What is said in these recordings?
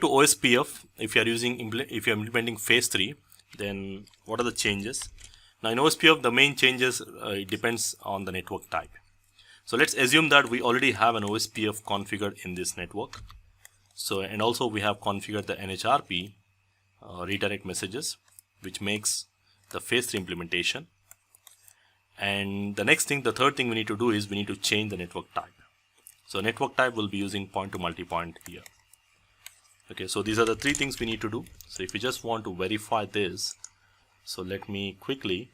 To OSPF, if you are implementing phase 3, then what are the changes? Now in OSPF, the main changes it depends on the network type. So let's assume that we already have an OSPF configured in this network. So and also we have configured the NHRP redirect messages, which makes the phase 3 implementation. And the next thing, the third thing we need to do is we need to change the network type. So network type will be using point to multipoint here. Okay, so these are the three things we need to do. So if you just want to verify this, so let me quickly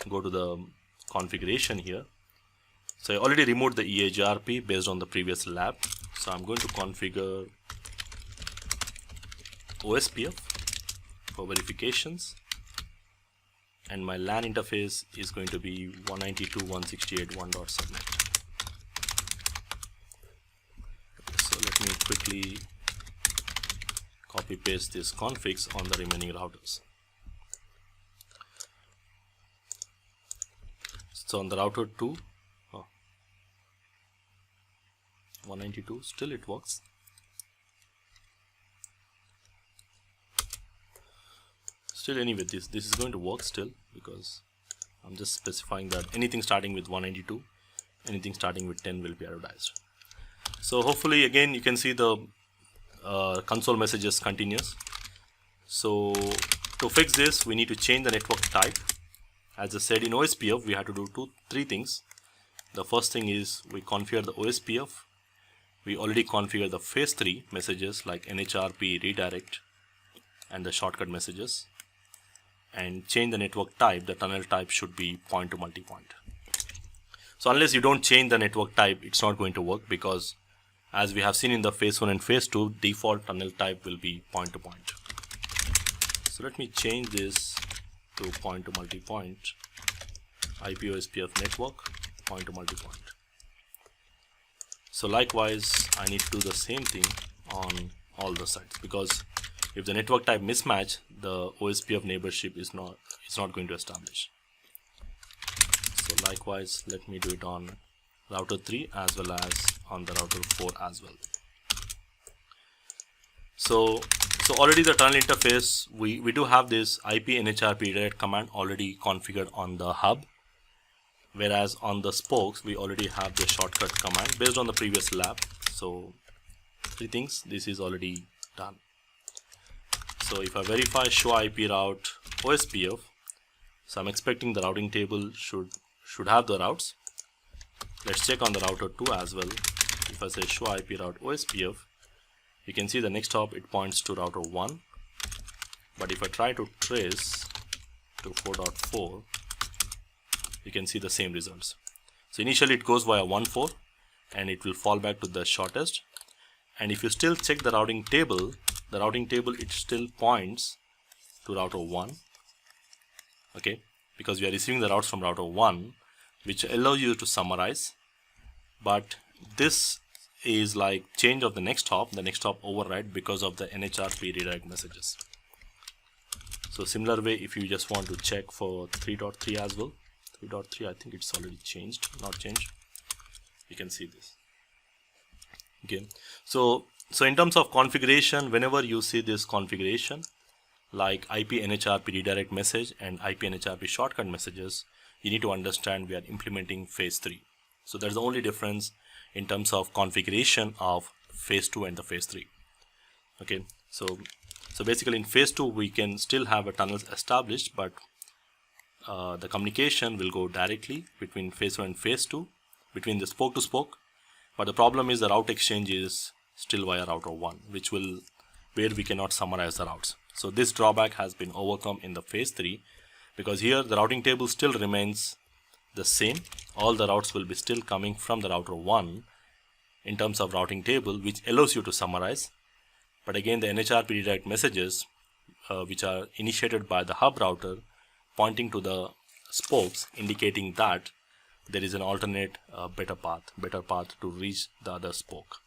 go to the configuration here. So I already removed the EHRP based on the previous lab. So I'm going to configure OSPF for verifications, and my LAN interface is going to be 192.168.1.subnet. So let me quickly copy paste these configs on the remaining routers. So on the router 2, 192, still it works. Still anyway, this is going to work still, because I'm just specifying that anything starting with 192, anything starting with 10 will be advertised. So hopefully again you can see the console messages continuous. So to fix this, we need to change the network type. As I said, in OSPF we have to do three things. The first thing is we configure the OSPF. We already configured the phase 3 messages like NHRP, redirect, and the shortcut messages, and change the network type. The tunnel type should be point to multipoint. So unless you don't change the network type, it's not going to work, because as we have seen in the phase 1 and phase 2, default tunnel type will be point to point. So let me change this to point to multipoint, IP OSPF network, point to multipoint. So likewise, I need to do the same thing on all the sites, because if the network type mismatch, the OSPF neighborship is not going to establish. So likewise, let me do it on router 3 as well as on the router 4 as well. So already the tunnel interface, we do have this IP NHRP redirect command already configured on the hub, whereas on the spokes we already have the shortcut command based on the previous lab. So three things, this is already done. So if I verify show IP route OSPF, so I'm expecting the routing table should have the routes. Let's check on the router 2 as well. If I say show IP route OSPF, you can see the next hop it points to router 1, but if I try to trace to 4.4, you can see the same results. So initially it goes via 1.4 and it will fall back to the shortest, and if you still check the routing table it still points to router 1, okay, because we are receiving the routes from router 1, which allows you to summarize. But this is like change of the next hop override because of the NHRP redirect messages. So similar way, if you just want to check for 3.3 as well, 3.3 I think it's already changed, not changed, you can see this. Okay, so in terms of configuration, whenever you see this configuration like IP NHRP redirect message and IP NHRP shortcut messages, you need to understand we are implementing phase 3. So that's the only difference in terms of configuration of phase 2 and the phase 3. Okay, so basically in phase 2 we can still have a tunnels established, but the communication will go directly between phase 1 and phase 2, between the spoke to spoke. But the problem is the route exchange is still via router 1, where we cannot summarize the routes. So this drawback has been overcome in the phase 3, because here the routing table still remains the same. All the routes will be still coming from the router 1 in terms of routing table, which allows you to summarize. But again, the NHRP redirect messages which are initiated by the hub router pointing to the spokes, indicating that there is an alternate better path to reach the other spoke.